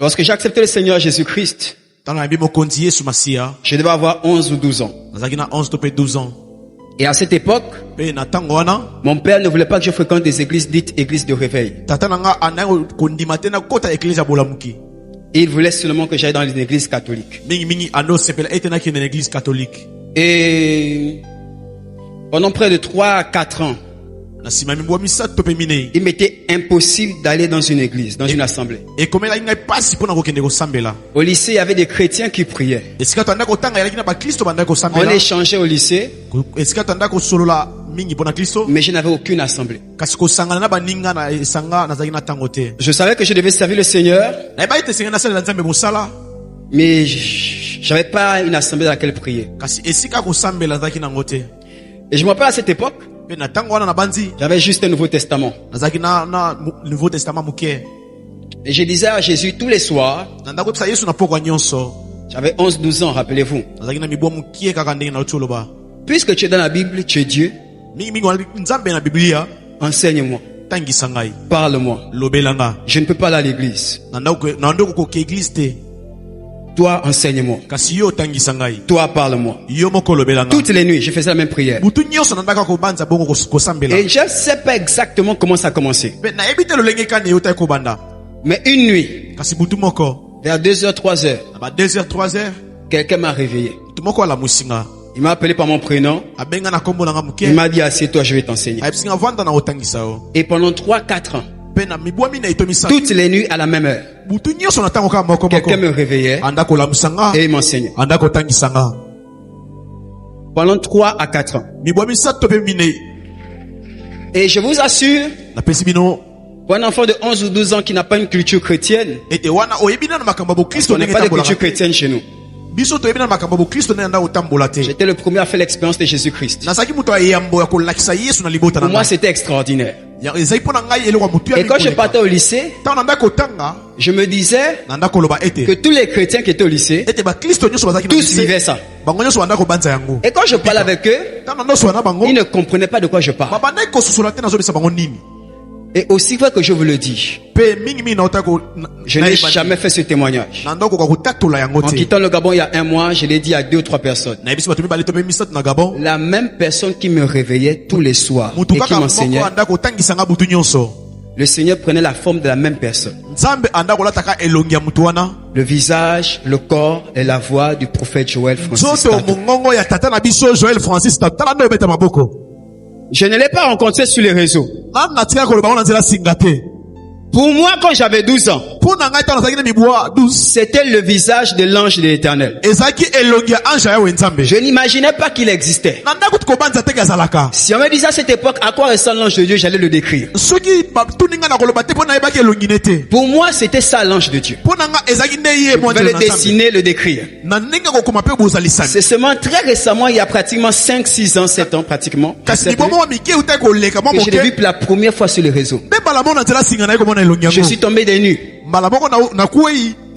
Lorsque j'ai accepté le Seigneur Jésus-Christ, je devais avoir 11 ou 12 ans. Et à cette époque, mon père ne voulait pas que je fréquente des églises dites églises de réveil. Il voulait seulement que j'aille dans une église catholique. Et pendant près de 3 à 4 ans, il m'était impossible d'aller dans une église, dans une assemblée. Au lycée, il y avait des chrétiens qui priaient. On échangeait au lycée, mais je n'avais aucune assemblée. Je savais que je devais servir le Seigneur, mais je n'avais pas une assemblée dans laquelle prier. Et je me rappelle à cette époque, j'avais juste un Nouveau Testament. Et je disais à Jésus tous les soirs, j'avais 11-12 ans, rappelez-vous. Puisque tu es dans la Bible, tu es Dieu, enseigne-moi, parle-moi. Je ne peux pas aller à l'église. Toi, enseigne-moi. Toi, parle-moi. Toutes les nuits, je faisais la même prière. Et je ne sais pas exactement comment ça a commencé. Mais une nuit, vers 2h, 3h, quelqu'un m'a réveillé. Il m'a appelé par mon prénom. Il m'a dit, assieds-toi, je vais t'enseigner. Et pendant 3-4 ans, toutes les nuits à la même heure, quelqu'un me réveillait et il m'enseignait. Pendant 3 à 4 ans. Et je vous assure, pour un enfant de 11 ou 12 ans qui n'a pas une culture chrétienne, on n'a pas de culture chrétienne chez nous. J'étais le premier à faire l'expérience de Jésus-Christ. Pour moi, c'était extraordinaire. Et quand je partais au lycée, je me disais que tous les chrétiens qui étaient au lycée, tous vivaient ça. Et quand je parlais avec eux, ils ne comprenaient pas de quoi je parle. Et aussi vrai que je vous le dis, je n'ai jamais fait ce témoignage. En quittant le Gabon il y a 1 mois, je l'ai dit à 2 ou 3 personnes. La même personne qui me réveillait tous les soirs et qui m'enseignait, le Seigneur prenait la forme de la même personne. Le visage, le corps et la voix du prophète Joël Francis. Je ne l'ai pas rencontré sur les réseaux. Pour moi, quand j'avais 12 ans, c'était le visage de l'ange de l'Éternel. Je n'imaginais pas qu'il existait. Si on me disait à cette époque à quoi ressemble l'ange de Dieu, j'allais le décrire. Pour moi, c'était ça l'ange de Dieu. Je pouvais le dessiner, le décrire. C'est seulement très récemment, il y a pratiquement 5-6 ans, 7 ans pratiquement, que je l'ai vu pour la première fois sur les réseaux. Je suis tombé des nues.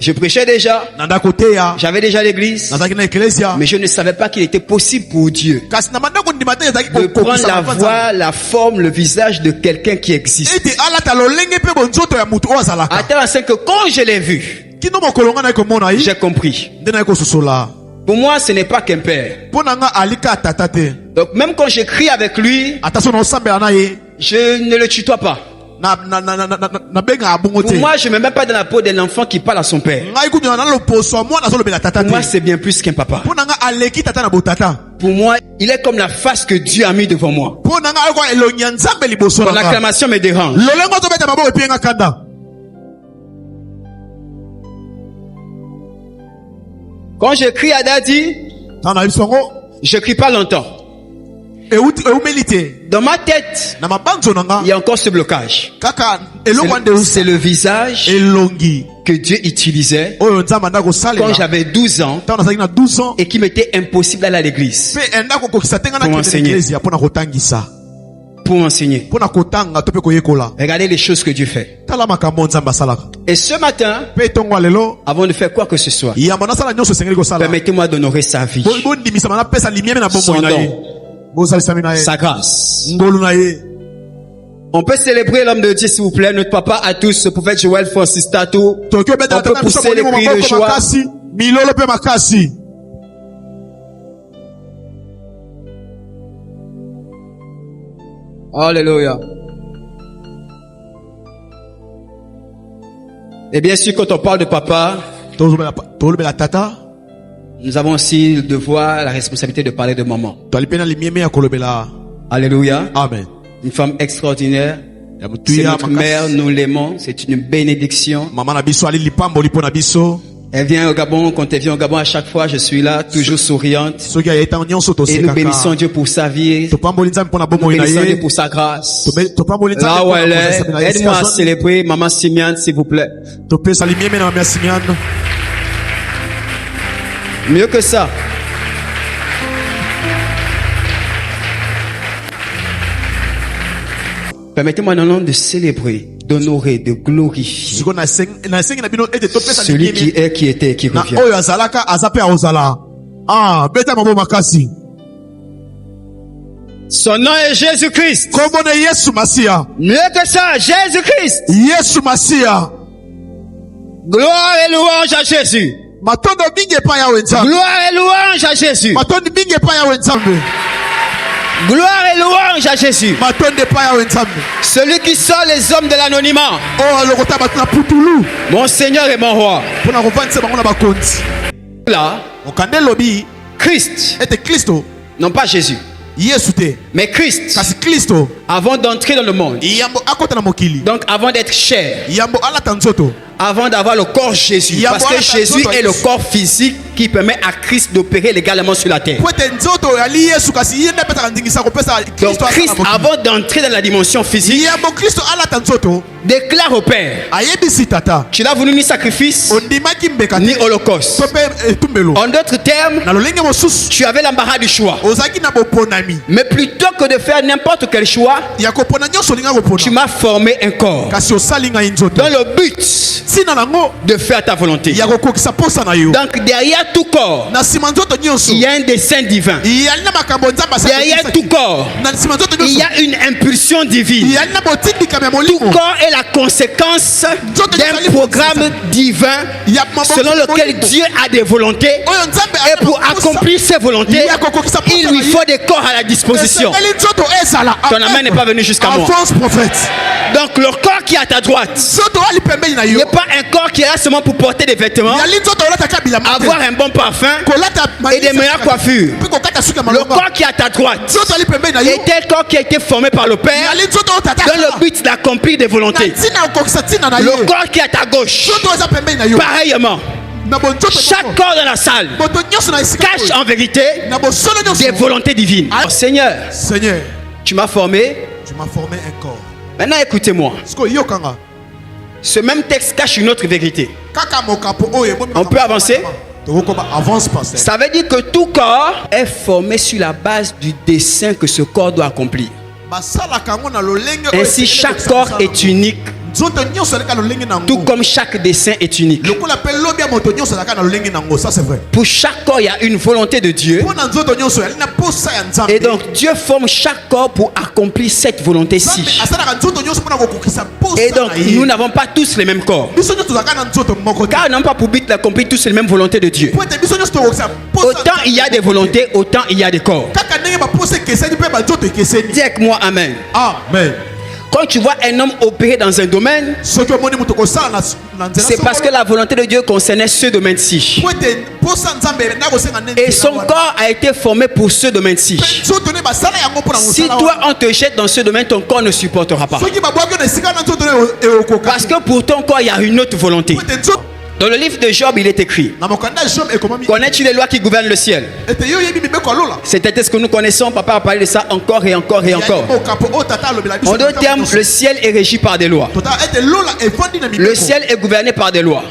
Je prêchais déjà. J'avais déjà l'église. Mais je ne savais pas qu'il était possible pour Dieu de prendre la voix, la forme, le visage de quelqu'un qui existe. À tel point que quand je l'ai vu, j'ai compris. Pour moi, ce n'est pas qu'un père. Donc même quand j'écris avec lui, je ne le tutoie pas. Pour moi, je ne me mets pas dans la peau de l'enfant qui parle à son père. Pour moi, c'est bien plus qu'un papa. Pour moi, il est comme la face que Dieu a mis devant moi. Ton acclamation me dérange. Quand j'écris à Daddy, je crie pas longtemps. Dans ma tête, il y a encore ce blocage. C'est le visage que Dieu utilisait quand j'avais 12 ans et qui m'était impossible d'aller à l'église pour m'enseigner. Regardez les choses que Dieu fait. Et ce matin, avant de faire quoi que ce soit, permettez-moi d'honorer sa vie, son don, sa grâce. On peut célébrer l'homme de Dieu, s'il vous plaît. Notre papa à tous, le prophète Joël Francis Tatou. On peut pousser les cris de joie. Alléluia. Et bien sûr, quand on parle de papa, nous avons aussi le devoir, la responsabilité de parler de maman. Alléluia. Amen. Une femme extraordinaire. C'est notre mère, nous l'aimons. C'est une bénédiction. Elle vient au Gabon. Quand elle vient au Gabon, à chaque fois, je suis là, toujours souriante. Et nous bénissons Dieu pour sa vie. Nous bénissons Dieu pour sa grâce. Là où elle est, aide-moi à célébrer Maman Simiane, s'il vous plaît. Mieux que ça. Permettez-moi maintenant de célébrer, d'honorer, de glorifier celui qui est, qui était et qui revient. Son nom est Jésus-Christ. Mieux que ça, Jésus-Christ. Gloire et louange à Jésus. Gloire et louange à Jésus. Gloire et louange à Jésus. Celui qui sort les hommes de l'anonymat. Mon Seigneur et mon Roi. Là, Christ, non pas Jésus, mais Christ, avant d'entrer dans le monde, donc avant d'être chair, avant d'avoir le corps Jésus, parce que Jésus est le corps physique qui permet à Christ d'opérer légalement sur la terre. Donc Christ, avant d'entrer dans la dimension physique, déclare au Père: tu n'as voulu ni sacrifice ni holocauste. En d'autres termes, tu avais l'embarras du choix. Mais plutôt que de faire n'importe quel choix, tu m'as formé un corps dans le but de faire ta volonté. Donc derrière tout corps, il y a un dessein divin. Derrière tout corps, il y a une impulsion divine. Tout corps est la conséquence d'un programme divin selon lequel Dieu a des volontés. Et pour accomplir ses volontés, il lui faut des corps à la disposition. Ton amen n'est pas venu jusqu'à moi. Donc le corps qui est à ta droite n'est pas un corps qui est là seulement pour porter des vêtements, avoir un bon parfum et des meilleures coiffures. Le corps qui est à ta droite est un corps qui a été formé par le Père dans le but d'accomplir des volontés. Le corps qui est à ta gauche, pareillement, chaque corps dans la salle cache en vérité des volontés divines. Seigneur, tu m'as formé un corps. Maintenant écoutez-moi. Ce même texte cache une autre vérité. On peut avancer? Ça veut dire que tout corps est formé sur la base du dessein que ce corps doit accomplir. Ainsi, chaque corps est unique, tout comme chaque dessein est unique. Pour chaque corps, il y a une volonté de Dieu. Et donc, Dieu forme chaque corps pour accomplir cette volonté-ci. Et donc, nous n'avons pas tous les mêmes corps, car nous n'avons pas pour but d'accomplir tous les mêmes volontés de Dieu. Autant il y a des volontés, autant il y a des corps. Dis avec moi Amen. Amen. Quand tu vois un homme opérer dans un domaine, c'est parce que la volonté de Dieu concernait ce domaine-ci. Et son corps a été formé pour ce domaine-ci. Si toi on te jette dans ce domaine, ton corps ne supportera pas. Parce que pour ton corps, il y a une autre volonté. Dans le livre de Job, il est écrit: connais-tu les lois qui gouvernent le ciel? C'était ce que nous connaissons. Papa a parlé de ça encore et encore et encore. En d'autres termes, le ciel est régi par des lois. Le ciel est gouverné par des lois.